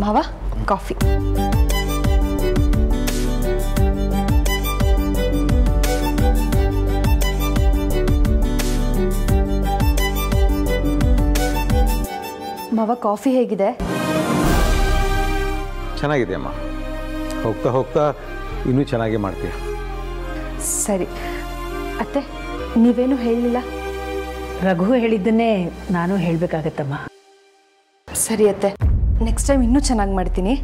ಮಾವ ಕಾಫಿ. ಮಾವ ಕಾಫಿ ಹೇಗಿದೆ? ಚೆನ್ನಾಗಿದೆ ಅಮ್ಮ. ಹೋಗ್ತಾ ಹೋಗ್ತಾ ಇನ್ನೂ ಚೆನ್ನಾಗಿ ಮಾಡ್ತೀಯ. ಸರಿ ಅತ್ತೆ, ನೀವೇನು ಹೇಳಲಿಲ್ಲ? ರಘು ಹೇಳಿದ್ದನ್ನೇ ನಾನು ಹೇಳಬೇಕಾಗತ್ತಮ್ಮ. ಸರಿ ಅತ್ತೆ, ನೆಕ್ಸ್ಟ್ ಟೈಮ್ ಇನ್ನೂ ಚೆನ್ನಾಗಿ ಮಾಡ್ತೀನಿ.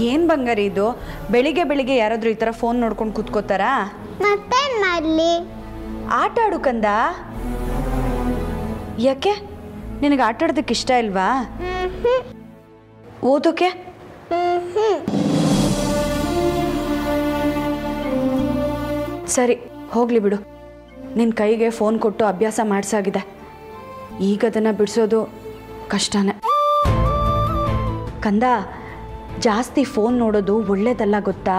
ಏನು ಬಂಗಾರಿ ಇದು? ಬೆಳಿಗ್ಗೆ ಬೆಳಿಗ್ಗೆ ಯಾರಾದರೂ ಈ ಥರ ಫೋನ್ ನೋಡ್ಕೊಂಡು ಕೂತ್ಕೋತಾರಾ? ಮತ್ತೇನ್ ಮಾಡ್ಲಿ? ಆಟ ಆಡು ಕಂದ. ಯಾಕೆ ನಿನಗೆ ಆಟ ಆಡೋದಕ್ಕೆ ಇಷ್ಟ ಇಲ್ವಾ? ಓದೋಕೆ? ಸರಿ ಹೋಗ್ಲಿ ಬಿಡು. ನಿನ್ನ ಕೈಗೆ ಫೋನ್ ಕೊಟ್ಟು ಅಭ್ಯಾಸ ಮಾಡಿಸಾಗಿದೆ. ಈಗ ಅದನ್ನು ಬಿಡಿಸೋದು ಕಷ್ಟನೇ ಕಂದ. ಜಾಸ್ತಿ ಫೋನ್ ನೋಡೋದು ಒಳ್ಳೇದಲ್ಲ ಗೊತ್ತಾ?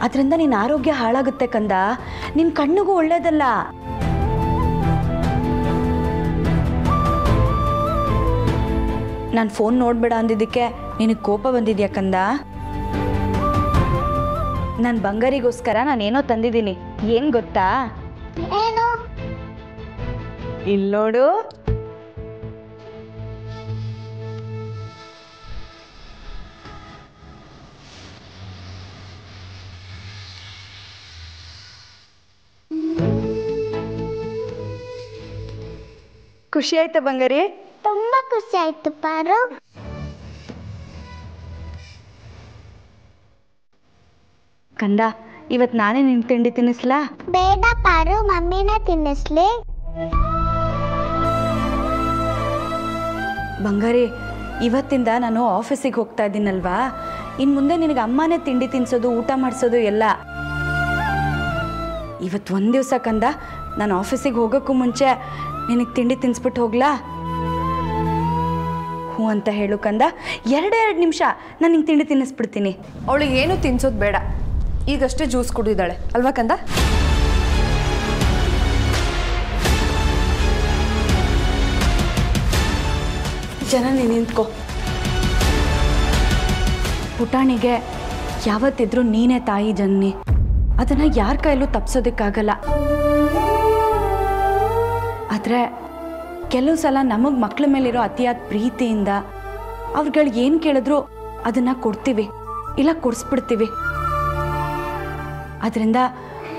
ಅದರಿಂದ ನಿನ್ನ ಆರೋಗ್ಯ ಹಾಳಾಗುತ್ತೆ ಕಂದ. ನಿನ್ನ ಕಣ್ಣಿಗೂ ಒಳ್ಳೇದಲ್ಲ. ನಾನು ಫೋನ್ ನೋಡಬೇಡ ಅಂದಿದ್ದಕ್ಕೆ ನಿನಗೆ ಕೋಪ ಬಂದಿದ್ಯಾ ಕಂದ? ನನ್ನ ಬಂಗಾರಿಗೋಸ್ಕರ ನಾನೇನೋ ತಂದಿದ್ದೀನಿ. ಏನು ಗೊತ್ತಾ? ಏನು? ಇಲ್ಲೋಡು. ಖುಷಿ ಆಯ್ತಾ ಬಂಗಾರಿ? ತುಂಬಾ ಖುಷಿ ಆಯ್ತು ಪಾರು. ಕಂದ, ಇವತ್ತು ನಾನೇ ನಿನ್ ತಿಂಡಿ ತಿನ್ನಿಸ್ಲಾ? ಬೇಡ ಪಾರು, ಮಮ್ಮಿನೇ ತಿನ್ನಿಸ್ಲಿ. ಬಂಗಾರಿ, ಇವತ್ತಿಂದ ನಾನು ಆಫೀಸಿಗೆ ಹೋಗ್ತಾ ಇದ್ದೀನಲ್ವಾ, ಇನ್ನು ಮುಂದೆ ನಿನಗೆ ಅಮ್ಮನೇ ತಿಂಡಿ ತಿನ್ನಿಸೋದು, ಊಟ ಮಾಡಿಸೋದು ಎಲ್ಲ. ಇವತ್ತು ಒಂದು ದಿವಸ ಕಂದ, ನಾನು ಆಫೀಸಿಗೆ ಹೋಗೋಕ್ಕೂ ಮುಂಚೆ ನಿನಗೆ ತಿಂಡಿ ತಿನ್ನಿಸ್ಬಿಟ್ಟು ಹೋಗ್ಲಾ? ಹ್ಞೂ ಅಂತ ಹೇಳು ಕಂದ. 2 ನಿಮಿಷ ನಾನು ನಿಂಗೆ ತಿಂಡಿ ತಿನ್ನಿಸ್ಬಿಡ್ತೀನಿ. ಅವಳಿಗೆ ಏನು ತಿನ್ಸೋದು ಬೇಡ, ಈಗಷ್ಟೇ ಜ್ಯೂಸ್ ಕುಡಿದಾಳೆ ಅಲ್ವಾ ಕಂದ? ಜನನಿ ನಿಂತ್ಕೋ. ಪುಟಾಣಿಗೆ ಯಾವತ್ತಿದ್ರೂ ನೀನೇ ತಾಯಿ ಜನನಿ. ಅದನ್ನು ಯಾರ ಕೈಲೂ ತಪ್ಪಿಸೋದಕ್ಕಾಗಲ್ಲ. ಆದರೆ ಕೆಲವು ಸಲ ನಮಗೆ ಮಕ್ಕಳ ಮೇಲಿರೋ ಅತಿಯಾದ ಪ್ರೀತಿಯಿಂದ ಅವ್ರುಗಳಿಗೆ ಏನು ಕೇಳಿದ್ರು ಅದನ್ನು ಕೊಡ್ತೀವಿ, ಇಲ್ಲ ಕೊಡಿಸ್ಬಿಡ್ತೀವಿ. ಅದರಿಂದ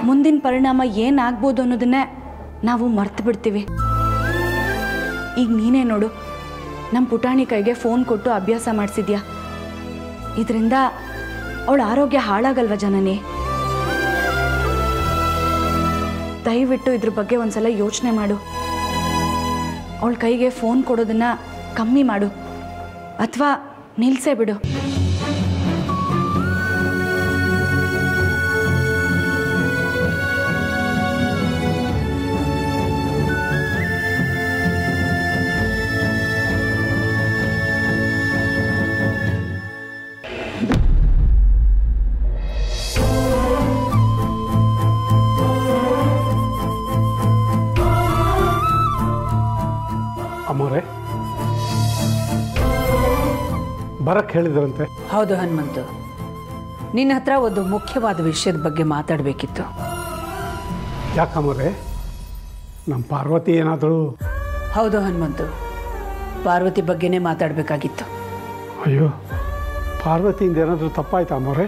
ಮುಂದಿನ ಪರಿಣಾಮ ಏನಾಗ್ಬೋದು ಅನ್ನೋದನ್ನೇ ನಾವು ಮರ್ತು ಬಿಡ್ತೀವಿ. ಈಗ ನೀನೇ ನೋಡು, ನಮ್ಮ ಪುಟಾಣಿ ಕೈಗೆ ಫೋನ್ ಕೊಟ್ಟು ಅಭ್ಯಾಸ ಮಾಡಿಸಿದ್ಯಾ. ಇದರಿಂದ ಅವಳ ಆರೋಗ್ಯ ಹಾಳಾಗಲ್ವ ಜನನಿ? ದಯವಿಟ್ಟು ಇದ್ರ ಬಗ್ಗೆ ಒಂದ್ಸಲ ಯೋಚನೆ ಮಾಡು. ಅವಳ ಕೈಗೆ ಫೋನ್ ಕೊಡೋದನ್ನ ಕಮ್ಮಿ ಮಾಡು, ಅಥವಾ ನಿಲ್ಸೇ ಬಿಡು. ಅಮ್ಮೋರೆ, ಬರಕ್ಕೆ ಹೇಳಿದ್ರಂತೆ. ಹೌದು ಹನುಮಂತು, ನಿನ್ನ ಹತ್ರ ಒಂದು ಮುಖ್ಯವಾದ ವಿಷಯದ ಬಗ್ಗೆ ಮಾತಾಡಬೇಕಿತ್ತು. ಯಾಕಮ್ಮೋರೆ, ನಮ್ಮ ಪಾರ್ವತಿ ಏನಾದರೂ? ಹೌದು ಹನುಮಂತು, ಪಾರ್ವತಿ ಬಗ್ಗೆನೇ ಮಾತಾಡಬೇಕಾಗಿತ್ತು. ಅಯ್ಯೋ, ಪಾರ್ವತಿಯಿಂದ ಏನಾದರೂ ತಪ್ಪಾಯ್ತಾ ಅಮ್ಮೋರೆ?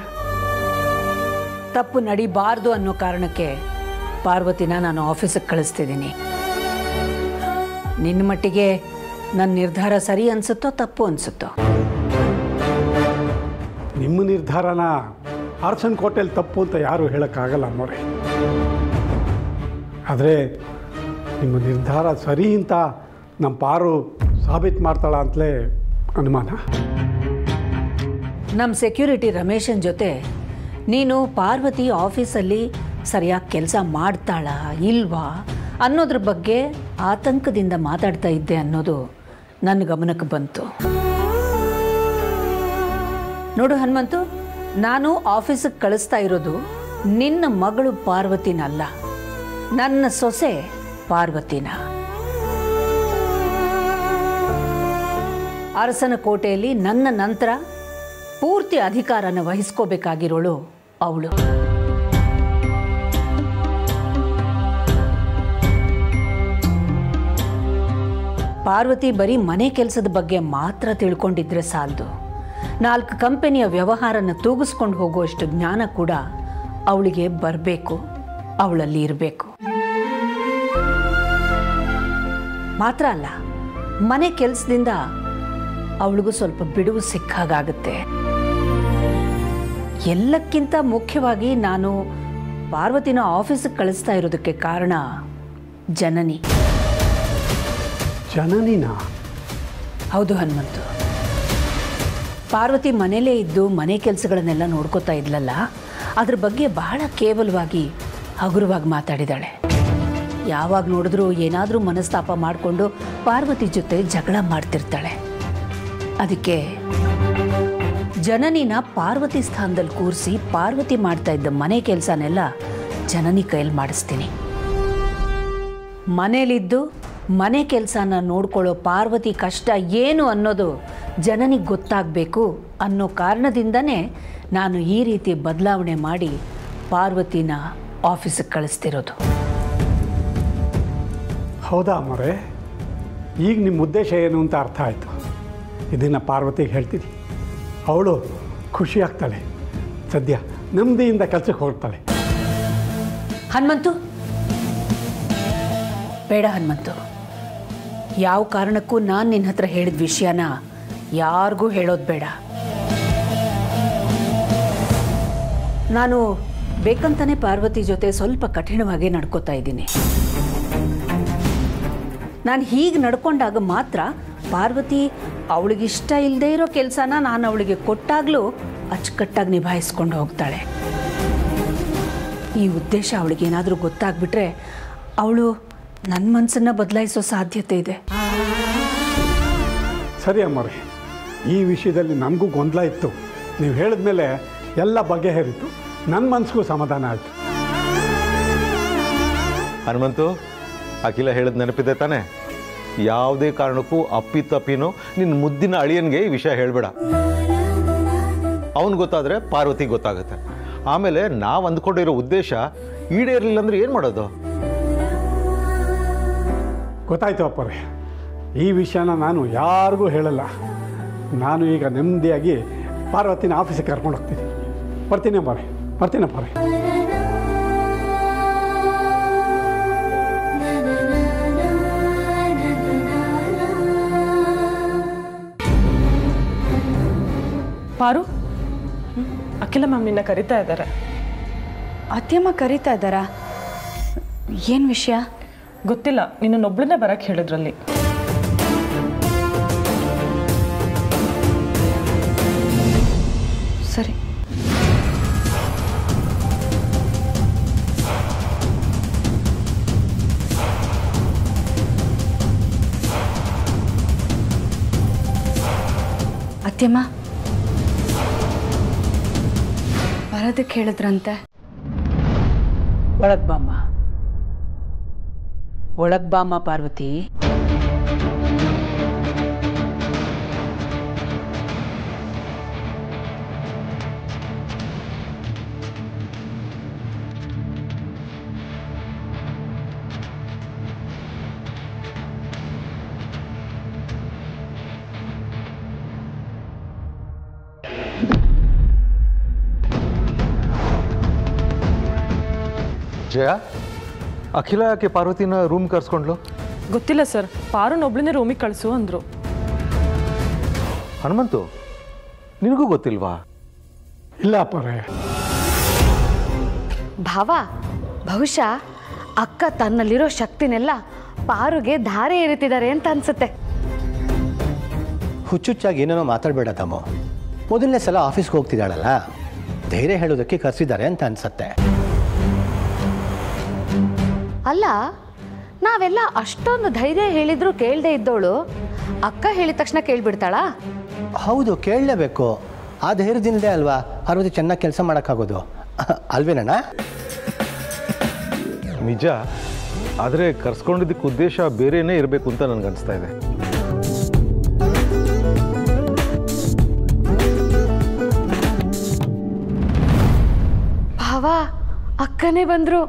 ತಪ್ಪು ನಡಿಬಾರ್ದು ಅನ್ನೋ ಕಾರಣಕ್ಕೆ ಪಾರ್ವತಿನ ನಾನು ಆಫೀಸಿಗೆ ಕಳಿಸ್ತಿದ್ದೀನಿ. ನಿನ್ನ ಮಟ್ಟಿಗೆ ನನ್ನ ನಿರ್ಧಾರ ಸರಿ ಅನಿಸುತ್ತೋ ತಪ್ಪು ಅನಿಸುತ್ತೋ? ನಿಮ್ಮ ನಿರ್ಧಾರನ ಆರ್ಸನ್ ಕೋಟೆಯಲ್ಲಿ ತಪ್ಪು ಅಂತ ಯಾರೂ ಹೇಳೋಕ್ಕಾಗಲ್ಲ ಅಮ್ಮೋರೆ. ಆದರೆ ನಿಮ್ಮ ನಿರ್ಧಾರ ಸರಿ ಅಂತ ನಮ್ಮ ಪಾರು ಸಾಬೀತು ಮಾಡ್ತಾಳ ಅಂತಲೇ ಅನುಮಾನ. ನಮ್ಮ ಸೆಕ್ಯೂರಿಟಿ ರಮೇಶನ್ ಜೊತೆ ನೀನು ಪಾರ್ವತಿ ಆಫೀಸಲ್ಲಿ ಸರಿಯಾಗಿ ಕೆಲಸ ಮಾಡ್ತಾಳಾ ಇಲ್ವಾ ಅನ್ನೋದ್ರ ಬಗ್ಗೆ ಆತಂಕದಿಂದ ಮಾತಾಡ್ತಾ ಇದ್ದೆ ಅನ್ನೋದು ನನ್ನ ಗಮನಕ್ಕೆ ಬಂತು. ನೋಡು ಹನುಮಂತು, ನಾನು ಆಫೀಸಿಗೆ ಕಳಿಸ್ತಾ ಇರೋದು ನಿನ್ನ ಮಗಳು ಪಾರ್ವತಿನಲ್ಲ, ನನ್ನ ಸೊಸೆ ಪಾರ್ವತಿನ. ಅರಸನ ಕೋಟೆಯಲ್ಲಿ ನನ್ನ ನಂತರ ಪೂರ್ತಿ ಅಧಿಕಾರನ ವಹಿಸ್ಕೋಬೇಕಾಗಿರೋಳು ಅವಳು. ಪಾರ್ವತಿ ಬರೀ ಮನೆ ಕೆಲಸದ ಬಗ್ಗೆ ಮಾತ್ರ ತಿಳ್ಕೊಂಡಿದ್ರೆ ಸಾಲದು, 4 ಕಂಪನಿಯ ವ್ಯವಹಾರನ ತೂಗಿಸ್ಕೊಂಡು ಹೋಗುವಷ್ಟು ಜ್ಞಾನ ಕೂಡ ಅವಳಿಗೆ ಬರಬೇಕು, ಅವಳಲ್ಲಿ ಇರಬೇಕು. ಮಾತ್ರ ಅಲ್ಲ, ಮನೆ ಕೆಲಸದಿಂದ ಅವಳಿಗೂ ಸ್ವಲ್ಪ ಬಿಡುವು ಸಿಕ್ಕಾಗುತ್ತೆ. ಎಲ್ಲಕ್ಕಿಂತ ಮುಖ್ಯವಾಗಿ ನಾನು ಪಾರ್ವತಿನ ಆಫೀಸಿಗೆ ಕಳಿಸ್ತಾ ಇರೋದಕ್ಕೆ ಕಾರಣ ಜನನಿ. ಜನನಿನ? ಹೌದು ಹನುಮಂತು. ಪಾರ್ವತಿ ಮನೇಲೇ ಇದ್ದು ಮನೆ ಕೆಲಸಗಳನ್ನೆಲ್ಲ ನೋಡ್ಕೋತಾ ಇದ್ಲಲ್ಲ, ಅದ್ರ ಬಗ್ಗೆ ಬಹಳ ಕೇವಲವಾಗಿ ಹಗುರವಾಗಿ ಮಾತಾಡಿದಾಳೆ. ಯಾವಾಗ ನೋಡಿದ್ರೂ ಏನಾದರೂ ಮನಸ್ತಾಪ ಮಾಡಿಕೊಂಡು ಪಾರ್ವತಿ ಜೊತೆ ಜಗಳ ಮಾಡ್ತಿರ್ತಾಳೆ. ಅದಕ್ಕೆ ಜನನಿನ ಪಾರ್ವತಿ ಸ್ಥಾನದಲ್ಲಿ ಕೂರಿಸಿ ಪಾರ್ವತಿ ಮಾಡ್ತಾ ಇದ್ದ ಮನೆ ಕೆಲಸನೆಲ್ಲ ಜನನಿ ಕೈಯಲ್ಲಿ ಮಾಡಿಸ್ತೀನಿ. ಮನೇಲಿದ್ದು ಮನೆ ಕೆಲಸನ ನೋಡ್ಕೊಳ್ಳೋ ಪಾರ್ವತಿ ಕಷ್ಟ ಏನು ಅನ್ನೋದು ಜನನಿಗೆ ಗೊತ್ತಾಗಬೇಕು ಅನ್ನೋ ಕಾರಣದಿಂದನೇ ನಾನು ಈ ರೀತಿ ಬದಲಾವಣೆ ಮಾಡಿ ಪಾರ್ವತಿನ ಆಫೀಸಿಗೆ ಕಳಿಸ್ತಿರೋದು. ಹೌದಾ ಅಮ್ಮರೇ? ಈಗ ನಿಮ್ಮ ಉದ್ದೇಶ ಏನು ಅಂತ ಅರ್ಥ ಆಯಿತು. ಇದನ್ನು ಪಾರ್ವತಿಗೆ ಹೇಳ್ತೀನಿ, ಅವಳು ಖುಷಿ ಆಗ್ತಾಳೆ, ಸದ್ಯ ನೆಮ್ಮದಿಯಿಂದ ಕೆಲಸಕ್ಕೆ ಹೋಗ್ತಾಳೆ. ಹನುಮಂತು, ಬೇಡ ಹನುಮಂತು, ಯಾವ ಕಾರಣಕ್ಕೂ ನಾನು ನಿನ್ನ ಹತ್ರ ಹೇಳಿದ ವಿಷಯನ ಯಾರಿಗೂ ಹೇಳೋದು ಬೇಡ. ನಾನು ಬೇಕಂತಾನೆ ಪಾರ್ವತಿ ಜೊತೆ ಸ್ವಲ್ಪ ಕಠಿಣವಾಗಿ ನಡ್ಕೋತಾ ಇದ್ದೀನಿ. ನಾನು ಹೀಗೆ ನಡ್ಕೊಂಡಾಗ ಮಾತ್ರ ಪಾರ್ವತಿ ಅವಳಿಗಿಷ್ಟ ಇಲ್ಲದೆ ಇರೋ ಕೆಲಸನ ನಾನು ಅವಳಿಗೆ ಕೊಟ್ಟಾಗಲೂ ಅಚ್ಚುಕಟ್ಟಾಗಿ ನಿಭಾಯಿಸ್ಕೊಂಡು ಹೋಗ್ತಾಳೆ. ಈ ಉದ್ದೇಶ ಅವಳಿಗೇನಾದರೂ ಗೊತ್ತಾಗ್ಬಿಟ್ರೆ ಅವಳು ನನ್ನ ಮನಸ್ಸನ್ನು ಬದಲಾಯಿಸೋ ಸಾಧ್ಯತೆ ಇದೆ. ಸರಿ ಅಮ್ಮರೇ, ಈ ವಿಷಯದಲ್ಲಿ ನನಗೂ ಗೊಂದಲ ಇತ್ತು. ನೀವು ಹೇಳಿದ ಮೇಲೆ ಎಲ್ಲ ಬಗೆಹರಿತು, ನನ್ನ ಮನಸ್ಸಿಗೂ ಸಮಾಧಾನ ಆಯಿತು. ಹನುಮಂತು, ಅಖಿಲ ಹೇಳಿದ ನೆನಪಿದೆ ತಾನೆ? ಯಾವುದೇ ಕಾರಣಕ್ಕೂ ಅಪ್ಪಿತಪ್ಪಿನೋ ನಿನ್ನ ಮುದ್ದಿನ ಅಳಿಯನ್ಗೆ ಈ ವಿಷಯ ಹೇಳಬೇಡ. ಅವನು ಗೊತ್ತಾದರೆ ಪಾರ್ವತಿಗೆ ಗೊತ್ತಾಗುತ್ತೆ. ಆಮೇಲೆ ನಾವು ಅಂದ್ಕೊಂಡಿರೋ ಉದ್ದೇಶ ಈಡೇರಲಿಲ್ಲ ಅಂದರೆ ಏನು ಮಾಡೋದು? ಗೊತ್ತಾಯ್ತು ಅಪ್ಪರೇ, ಈ ವಿಷಯನ ನಾನು ಯಾರಿಗೂ ಹೇಳಲ್ಲ. ನಾನು ಈಗ ನೆಮ್ಮದಿಯಾಗಿ ಪಾರ್ವತಿನ ಆಫೀಸಿಗೆ ಕರ್ಕೊಂಡು ಹೋಗ್ತೀನಿ. ಬರ್ತೀನಿ ಅಪ್ಪರೇ, ಬರ್ತೀನಿ ಅಪ್ಪರೇ. ಪಾರು, ಅಖಿಲ ಮ್ಯಾಮ್ ನಿನ್ನ ಕರಿತಾ ಇದ್ದಾರೆ. ಅತ್ಯಮ್ಮ ಕರೀತಾ ಇದ್ದಾರಾ? ಏನು ವಿಷಯ? ಗೊತ್ತಿಲ್ಲ, ನಿನ್ನೊಬ್ಬಳನ್ನೇ ಬರಕ್ಕೆ ಹೇಳಿದ್ರಲ್ಲಿ. ಸರಿ. ಅತ್ಯಮ್ಮ ಬರೋದಕ್ಕೆ ಹೇಳಿದ್ರಂತೆ. ಒಳಗ್ ಬಾಮ್ಮ, ಒಳಗ್ ಬಾಮ್ಮ ಪಾರ್ವತಿ. ಜಯ, ಅಖಿಲ ಯಾಕೆ ಪಾರ್ವತಿನ ರೂಮ್ ಕರ್ಸ್ಕೊಂಡ್ಲು? ಗೊತ್ತಿಲ್ಲ ಸರ್, ಪಾರುನೊಬ್ಳನ್ನೇ ರೂಮಿಗೆ ಕಳಿಸು ಅಂದರು. ಹನುಮಂತು, ನಿನಗೂ ಗೊತ್ತಿಲ್ವಾ? ಇಲ್ಲ ಅಪ್ಪರೇ. ಭಾವ, ಬಹುಶಃ ಅಕ್ಕ ತನ್ನಲ್ಲಿರೋ ಶಕ್ತಿನೆಲ್ಲ ಪಾರುಗೆ ಧಾರೆ ಏರುತ್ತಿದ್ದಾರೆ ಅಂತ ಅನ್ಸುತ್ತೆ. ಹುಚ್ಚುಚ್ಚಾಗಿ ಏನೇನೋ ಮಾತಾಡಬೇಡ ತಮ್ಮ. ಮೊದಲನೇ ಸಲ ಆಫೀಸ್ಗೆ ಹೋಗ್ತಿದ್ದಾಳಲ್ಲ, ಧೈರ್ಯ ಹೇಳೋದಕ್ಕೆ ಕರೆಸಿದ್ದಾರೆ ಅಂತ ಅನ್ಸತ್ತೆ. ಅಲ್ಲ, ನಾವೆಲ್ಲ ಅಷ್ಟೊಂದು ಧೈರ್ಯ ಹೇಳಿದ್ರು ಕೇಳದೆ ಇದ್ದವಳು ಅಕ್ಕ ಹೇಳಿದ ತಕ್ಷಣ ಕೇಳ್ಬಿಡ್ತಾಳಾ? ಹೌದು, ಕೇಳಲೇಬೇಕು. ಆ ಧೈರ್ಯದಿಂದಲೇ ಅಲ್ವಾ ಪಾರ್ವತಿ ಚೆನ್ನಾಗಿ ಕೆಲಸ ಮಾಡೋಕ್ಕಾಗೋದು, ಅಲ್ವೇನಣ್ಣ? ನಿಜ, ಆದರೆ ಕರ್ಸ್ಕೊಂಡಿದ್ದಕ್ಕೆ ಉದ್ದೇಶ ಬೇರೆಯೇ ಇರಬೇಕು ಅಂತ ನನಗನ್ನಿಸ್ತಾ ಇದೆ. ಭಾವ, ಅಕ್ಕನೇ ಬಂದ್ರು.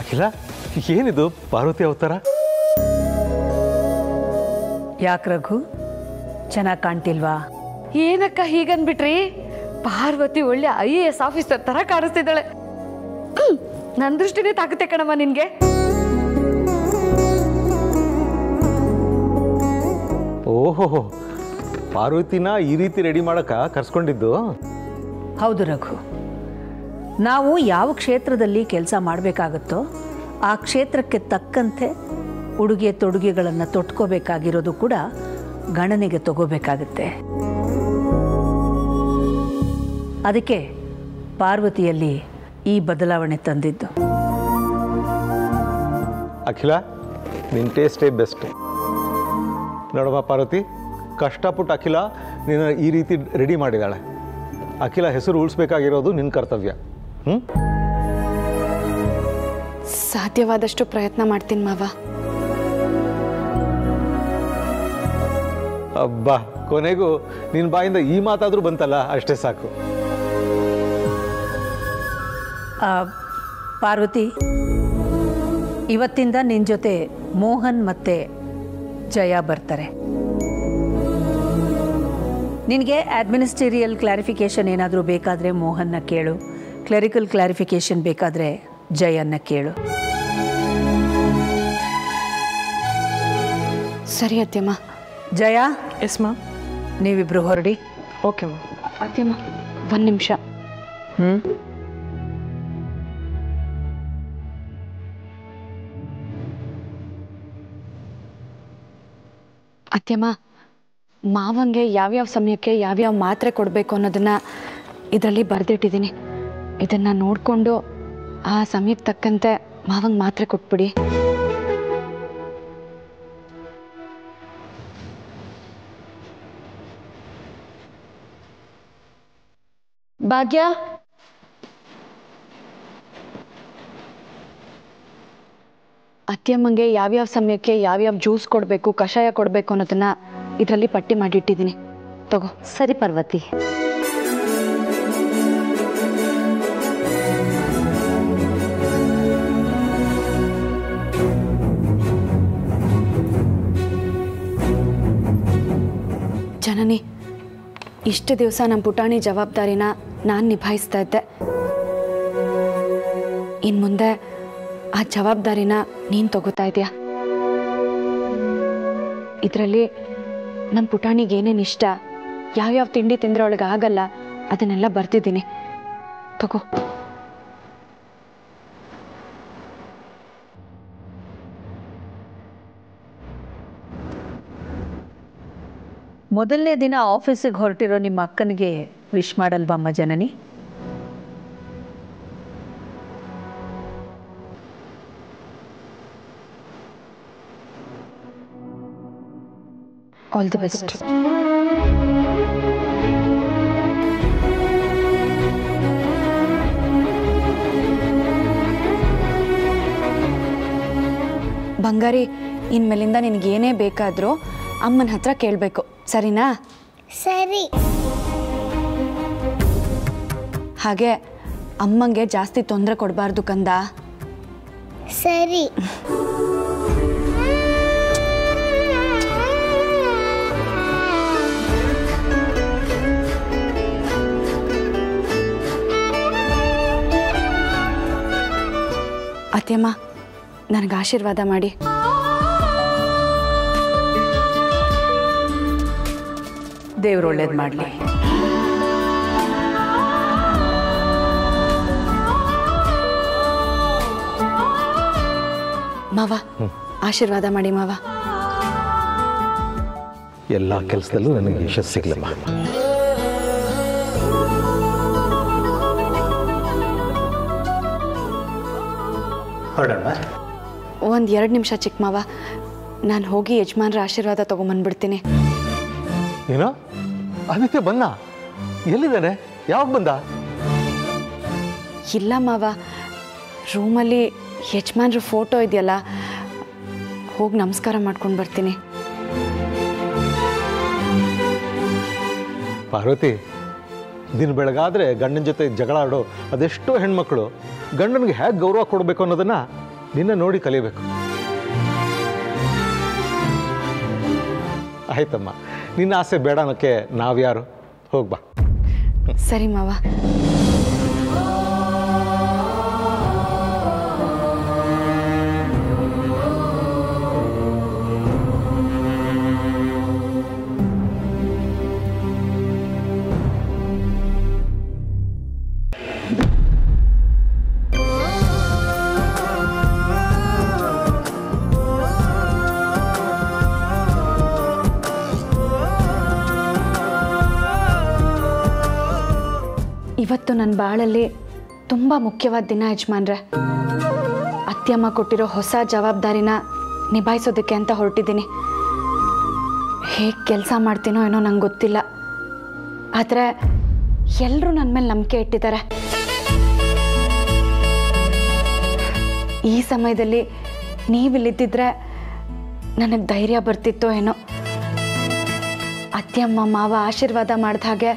ಅಖಿಲ, ಏನಿದು ಪಾರ್ವತಿ ಅವತಾರ? ಯಾಕೆ ರಘು, ಚೆನ್ನಾಗಿ ಕಾಣ್ತಿಲ್ವಾ? ಏನಕ್ಕ ಹೀಗನ್ಬಿಟ್ರಿ? ಪಾರ್ವತಿ ಒಳ್ಳೆ IAS ಆಫೀಸರ್ ತರ ಕಾಣಿಸ್ತಿದ್ದಾಳೆ. ನನ್ನ ದೃಷ್ಟಿನೇ ತಾಕತ್ತೆ ಕಣಮ್ಮ ನಿನ್ಗೆ. ಓಹೋ, ಪಾರ್ವತಿನ ಈ ರೀತಿ ರೆಡಿ ಮಾಡಕ ಕರ್ಸ್ಕೊಂಡಿದ್ದು? ಹೌದು ರಘು, ನಾವು ಯಾವ ಕ್ಷೇತ್ರದಲ್ಲಿ ಕೆಲಸ ಮಾಡಬೇಕಾಗುತ್ತೋ ಆ ಕ್ಷೇತ್ರಕ್ಕೆ ತಕ್ಕಂತೆ ಉಡುಗೆ ತೊಡುಗೆಗಳನ್ನು ತೊಟ್ಕೋಬೇಕಾಗಿರೋದು ಕೂಡ ಗಣನೆಗೆ ತಗೋಬೇಕಾಗುತ್ತೆ. ಅದಕ್ಕೆ ಪಾರ್ವತಿಯಲ್ಲಿ ಈ ಬದಲಾವಣೆ ತಂದಿದ್ದು. ಅಖಿಲ, ನಿನ್ನ ಟೇಸ್ಟೇ ಬೆಸ್ಟ್. ನೋಡಮ್ಮ ಪಾರ್ವತಿ, ಕಷ್ಟಪಟ್ಟು ಅಖಿಲ ನಿನ್ನ ಈ ರೀತಿ ರೆಡಿ ಮಾಡಿದಾಳೆ. ಅಖಿಲ ಹೆಸರು ಉಳಿಸ್ಬೇಕಾಗಿರೋದು ನಿನ್ನ ಕರ್ತವ್ಯ. ಸಾಧ್ಯವಾದಷ್ಟು ಪ್ರಯತ್ನ ಮಾಡ್ತೀನಿ ಮಾವ. ಅಬ್ಬಾ, ಕೊನೆಗೂ ನಿನ್ನ ಬಾಯಿಂದ ಈ ಮಾತಾದ್ರೂ ಬಂತಲ್ಲ, ಅಷ್ಟೇ ಸಾಕು. ಪಾರ್ವತಿ, ಇವತ್ತಿಂದ ನಿನ್ನ ಜೊತೆ ಮೋಹನ್ ಮತ್ತು ಜಯ ಬರ್ತಾರೆ. ನಿನಗೆ ಅಡ್ಮಿನಿಸ್ಟ್ರೇರಿಯಲ್ ಕ್ಲಾರಿಫಿಕೇಷನ್ ಏನಾದರೂ ಬೇಕಾದರೆ ಮೋಹನ್ನ ಕೇಳು, ಕ್ಲರಿಕಲ್ ಕ್ಲಾರಿಫಿಕೇಷನ್ ಬೇಕಾದರೆ ಜಯನ್ನ ಕೇಳು. ಸರಿ ಅತ್ಯಮ್ಮ. ಜಯ, ಎಸ್ ಮಾ. ನೀವಿಬ್ರು ಹೊರಡಿ. ಓಕೆ ಮಾ. ಅತ್ಯಮ್ಮ, 1 ನಿಮಿಷ. ಅತ್ಯಮ್ಮ, ಮಾವಂಗೆ ಯಾವ್ಯಾವ ಸಮಯಕ್ಕೆ ಯಾವ್ಯಾವ ಮಾತ್ರೆ ಕೊಡಬೇಕು ಅನ್ನೋದನ್ನ ಇದರಲ್ಲಿ ಬರೆದಿಟ್ಟಿದ್ದೀನಿ. ಇದನ್ನು ನೋಡಿಕೊಂಡು ಆ ಸಮಯಕ್ಕೆ ತಕ್ಕಂತೆ ಮಾವಂಗೆ ಮಾತ್ರೆ ಕೊಟ್ಬಿಡಿ. ಭಾಗ್ಯ, ಅತ್ಯಮ್ಮಂಗೆ ಯಾವ್ಯಾವ ಸಮಯಕ್ಕೆ ಯಾವ್ಯಾವ ಜ್ಯೂಸ್ ಕೊಡಬೇಕು, ಕಷಾಯ ಕೊಡಬೇಕು ಅನ್ನೋದನ್ನ ಇದರಲ್ಲಿ ಪಟ್ಟಿ ಮಾಡಿಟ್ಟಿದ್ದೀನಿ. ತಗೋ. ಸರಿ ಪಾರ್ವತಿ. ಜನನಿ, ಇಷ್ಟು ದಿವಸ ನಮ್ಮ ಪುಟಾಣಿ ಜವಾಬ್ದಾರಿನ ನಾನು ನಿಭಾಯಿಸ್ತಾ ಇದ್ದೆ. ಇನ್ನು ಮುಂದೆ ಆ ಜವಾಬ್ದಾರಿನ ನೀನು ತಗೋತಾ ಇದೆಯಾ. ಇದರಲ್ಲಿ ನಮ್ಮ ಪುಟಾಣಿಗೆ ಏನೇನು ಇಷ್ಟ, ಯಾವ್ಯಾವ ತಿಂಡಿ ತಿಂದರೆ ಒಳಗೆ ಆಗಲ್ಲ, ಅದನ್ನೆಲ್ಲ ಬರ್ತಿದ್ದೀನಿ. ತಗೋ. ಮೊದಲನೇ ದಿನ ಆಫೀಸಿಗೆ ಹೊರಟಿರೋ ನಿಮ್ಮ ಅಕ್ಕನಿಗೆ ವಿಶ್ ಮಾಡಲ್ವಮ್ಮ ಜನನಿ? All the best. ಬಂಗಾರಿ, ಇನ್ಮೇಲಿಂದ ನಿನಗೇನೇ ಬೇಕಾದರೂ ಅಮ್ಮನ ಹತ್ರ ಕೇಳಬೇಕು, ಸರಿನಾ? ಸರಿ. ಹಾಗೆ ಅಮ್ಮಂಗೆ ಜಾಸ್ತಿ ತೊಂದರೆ ಕೊಡಬಾರ್ದು ಕಂದ. ಸರಿ. ಅತ್ತೆಮ್ಮ, ನನಗೆ ಆಶೀರ್ವಾದ ಮಾಡಿ. ದೇವ್ರು ಒಳ್ಳೇದು ಮಾಡಲಿ. ಮಾವ, ಆಶೀರ್ವಾದ ಮಾಡಿ ಮಾವ. ಎಲ್ಲ ಕೆಲಸದಲ್ಲೂ ನನಗೆ ಯಶಸ್ಸು ಸಿಗಲಮ್ಮ. ಹೊರಡೋಣ. ಒಂದು 2 ನಿಮಿಷ ಚಿಕ್ಕ ಮಾವ, ನಾನು ಹೋಗಿ ಯಜಮಾನ್ರ ಆಶೀರ್ವಾದ ತೊಗೊಂಬಂದ್ಬಿಡ್ತೀನಿ. ಏನೋ ಆದಿತ್ಯ ಬಂದ? ಎಲ್ಲಿದ್ದಾನೆ? ಯಾವಾಗ ಬಂದ? ಇಲ್ಲ ಮಾವ, ರೂಮಲ್ಲಿ ಯಜಮಾನ್ರ ಫೋಟೋ ಇದೆಯಲ್ಲ, ಹೋಗಿ ನಮಸ್ಕಾರ ಮಾಡ್ಕೊಂಡು ಬರ್ತೀನಿ. ಪಾರ್ವತಿ, ದಿನ ಬೆಳಗಾದರೆ ಗಂಡನ ಜೊತೆ ಜಗಳ ಆಡೋ ಅದೆಷ್ಟೋ ಹೆಣ್ಮಕ್ಳು ಗಂಡನಿಗೆ ಹೇಗೆ ಗೌರವ ಕೊಡಬೇಕು ಅನ್ನೋದನ್ನು ನಿನ್ನ ನೋಡಿ ಕಲಿಬೇಕು. ಆಯ್ತಮ್ಮ, ನಿನ್ನ ಆಸೆ ಬೇಡ ಅನ್ನೋಕ್ಕೆ ನಾವ್ಯಾರು? ಹೋಗ್ಬಾ. ಸರಿ ಮಾವ. ಇವತ್ತು ನನ್ನ ಬಾಳಲ್ಲಿ ತುಂಬ ಮುಖ್ಯವಾದ ದಿನ ಯಜಮಾನ್ರೆ. ಅತ್ತೆಯಮ್ಮ ಕೊಟ್ಟಿರೋ ಹೊಸ ಜವಾಬ್ದಾರಿನ ನಿಭಾಯಿಸೋದಕ್ಕೆ ಅಂತ ಹೊರಟಿದ್ದೀನಿ. ಹೇಗೆ ಕೆಲಸ ಮಾಡ್ತೀನೋ ಏನೋ ನಂಗೆ ಗೊತ್ತಿಲ್ಲ, ಆದರೆ ಎಲ್ಲರೂ ನನ್ನ ಮೇಲೆ ನಂಬಿಕೆ ಇಟ್ಟಿದ್ದಾರೆ. ಈ ಸಮಯದಲ್ಲಿ ನೀವಿಲ್ಲಿದ್ದಿದ್ರೆ ನನಗೆ ಧೈರ್ಯ ಬರ್ತಿತ್ತೋ ಏನೋ. ಅತ್ತೆಯಮ್ಮ ಮಾವ ಆಶೀರ್ವಾದ ಮಾಡಿದ ಹಾಗೆ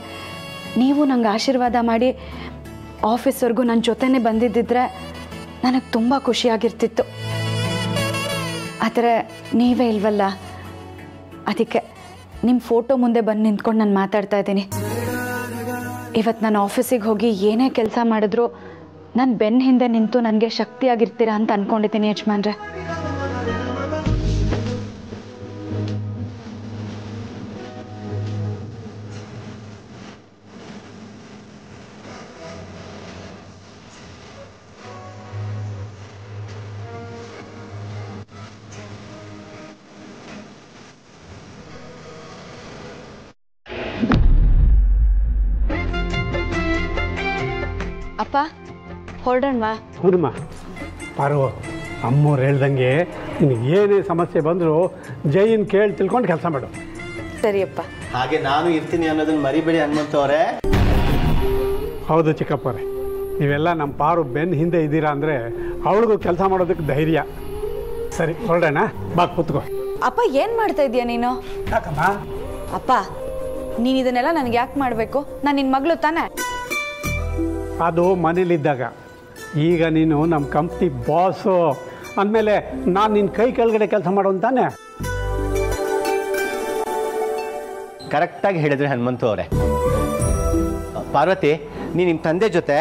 ನೀವು ನಂಗೆ ಆಶೀರ್ವಾದ ಮಾಡಿ ಆಫೀಸ್ವರೆಗೂ ನನ್ನ ಜೊತೆನೇ ಬಂದಿದ್ದಿದ್ರೆ ನನಗೆ ತುಂಬ ಖುಷಿಯಾಗಿರ್ತಿತ್ತು. ಆದರೆ ನೀವೇ ಇಲ್ವಲ್ಲ, ಅದಕ್ಕೆ ನಿಮ್ಮ ಫೋಟೋ ಮುಂದೆ ಬಂದು ನಿಂತ್ಕೊಂಡು ನಾನು ಮಾತಾಡ್ತಾ ಇದ್ದೀನಿ. ಇವತ್ತು ನಾನು ಆಫೀಸಿಗೆ ಹೋಗಿ ಏನೇ ಕೆಲಸ ಮಾಡಿದ್ರು ನನ್ನ ಬೆನ್ನ ಹಿಂದೆ ನಿಂತು ನನಗೆ ಶಕ್ತಿಯಾಗಿರ್ತೀರಾ ಅಂತ ಅಂದ್ಕೊಂಡಿದ್ದೀನಿ ಯಜಮಾನ್ರೆ. ಅಪ್ಪ, ಹೊರಡೋಣವಾ? ಹೌದಮ್ಮ. ಪಾರು, ಅಮ್ಮವ್ರು ಹೇಳ್ದಂಗೆ ನಿನಗೆ ಏನೇ ಸಮಸ್ಯೆ ಬಂದರೂ ಜೈನ್ ಕೇಳಿ ತಿಳ್ಕೊಂಡು ಕೆಲಸ ಮಾಡು. ಸರಿಯಪ್ಪ. ಹಾಗೆ ನಾನು ಇರ್ತೀನಿ ಅನ್ನೋದನ್ನ ಮರಿಬೇಡಿ ಹನುಮಂತವ್ರೆ. ಹೌದು ಚಿಕ್ಕಪ್ಪರೇ, ನೀವೆಲ್ಲ ನಮ್ಮ ಪಾರು ಬೆನ್ನ ಹಿಂದೆ ಇದ್ದೀರಾ ಅಂದರೆ ಅವಳಿಗೂ ಕೆಲಸ ಮಾಡೋದಕ್ಕೆ ಧೈರ್ಯ. ಸರಿ, ಹೊರಡೋಣ. ಬಾ, ಕೂತ್ಕೋ. ಅಪ್ಪ, ಏನು ಮಾಡ್ತಾ ಇದೀಯ ನೀನು? ಯಾಕಮ್ಮ? ಅಪ್ಪ, ನೀನು ಇದನ್ನೆಲ್ಲ ನನಗೆ ಯಾಕೆ ಮಾಡಬೇಕು? ನಾನು ನಿನ್ನ ಮಗಳು ತಾನೆ. ಅದು ಮನೇಲಿದ್ದಾಗ. ಈಗ ನೀನು ನಮ್ಮ ಕಂಪ್ನಿ ಬಾಸು ಅಂದಮೇಲೆ ನಾನು ನಿನ್ನ ಕೈ ಕೆಳಗಡೆ ಕೆಲಸ ಮಾಡೋನು ತಾನೆ. ಕರೆಕ್ಟಾಗಿ ಹೇಳಿದ್ರೆ ಹನುಮಂತು ಅವರೇ. ಪಾರ್ವತಿ, ನೀನು ನಿಮ್ಮ ತಂದೆ ಜೊತೆ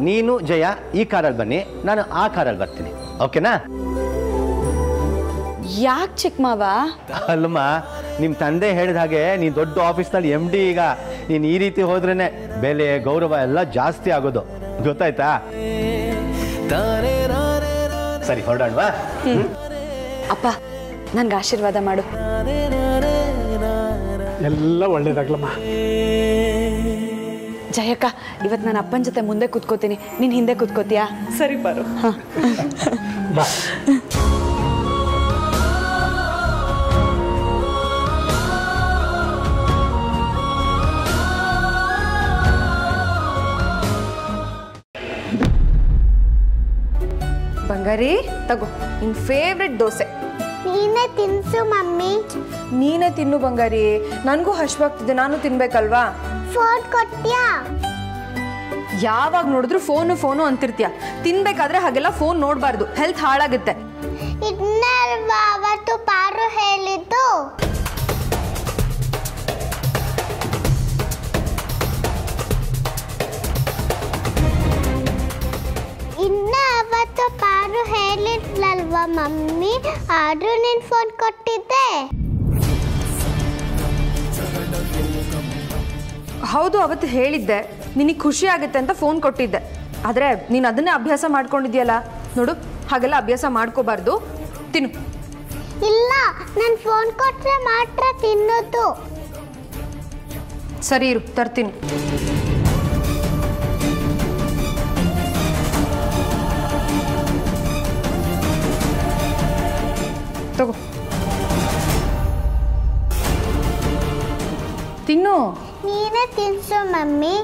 ನೀನು ಜಯ ಈ ಕಾರಲ್ಲಿ ಬನ್ನಿ, ನಾನು ಆ ಕಾರಲ್ಲಿ ಬರ್ತೀನಿ. ಓಕೆನಾ? ಯಾಕೆ ಚಿಕ್ಕ ಮಾವ? ಅಲ್ಲಮ್ಮ, ನಿಮ್ಮ ತಂದೆ ಹೇಳಿದ ಹಾಗೆ ನೀನು ದೊಡ್ಡ ಆಫೀಸ್ನಲ್ಲಿ MD. ಈಗ ನೀನು ಈ ರೀತಿ ಹೋದ್ರೇ ಬೆಲೆ ಗೌರವ ಎಲ್ಲ ಜಾಸ್ತಿ ಆಗೋದು, ಗೊತ್ತಾಯ್ತಾ? ಸರಿ, ಹೊರಡೋಣವಾ? ಅಪ್ಪ, ನನ್ಗೆ ಆಶೀರ್ವಾದ ಮಾಡು. ಎಲ್ಲ ಒಳ್ಳೇದಾಗ್ಲಮ್ಮ. ಜಯಕ್ಕ, ಇವತ್ತು ನಾನು ಅಪ್ಪನ ಜೊತೆ ಮುಂದೆ ಕೂತ್ಕೋತೀನಿ, ನೀನು ಹಿಂದೆ ಕೂತ್ಕೋತೀಯಾ? ಸರಿ ಪಾರು. ಬಾ. ಬಂಗಾರಿ ತಗೋ ನಿನ್ ಫೇವ್ರೆಟ್ ದೋಸೆ. ನೀನೇ ತಿನ್ಸು ಮಮ್ಮಿ. ನೀನೇ ತಿನ್ನು ಬಂಗಾರಿ, ನನಗೂ ಹಶ್ವಾಗ್ತಿದೆ, ನಾನು ತಿನ್ಬೇಕಲ್ವಾ. ಫೋನ್ ಕೊಟ್ಯಾ? ಯಾವಾಗ ನೋಡಿದ್ರು ಫೋನು ಅಂತಿರ್ತೀಯ. ತಿನ್ಬೇಕಾದ್ರೆ ಹಾಗೆಲ್ಲ ಫೋನ್ ನೋಡಬಾರ್ದು, ಹೆಲ್ತ್ ಹಾಳಾಗುತ್ತೆ. ಇದನ್ನಲ್ವಾ ಅವತ್ತು ಪಾರು ಹೇಳಿದ್ದು? ಅವತ್ತು ಪಾರು ಹೇಳಿದ್ಲಲ್ವಾ ಮಮ್ಮಿ, ಆದ್ರೂ ನೀನ್ ಫೋನ್ ಕೊಟ್ಟಿದ್ದೆ. ಹೌದು, ಅವತ್ತು ಹೇಳಿದ್ದೆ, ನಿನಗೆ ಖುಷಿ ಆಗುತ್ತೆ ಅಂತ ಫೋನ್ ಕೊಟ್ಟಿದ್ದೆ. ಆದರೆ ನೀನು ಅದನ್ನೇ ಅಭ್ಯಾಸ ಮಾಡ್ಕೊಂಡಿದ್ಯಲ್ಲ. ನೋಡು, ಹಾಗೆಲ್ಲ ಅಭ್ಯಾಸ ಮಾಡ್ಕೋಬಾರ್ದು. ತಿನ್ನು. ಇಲ್ಲ, ನಾನು ಫೋನ್ ಕೊಟ್ರೆ ಮಾತ್ರ ತಿನ್ನೋದು. ಸರಿ ಇರು, ತರ್ತೀನಿ. ತಗೋ ತಿನ್ನು. ನೀನೇ ತಿನ್ಸು ಮಮ್ಮಿ.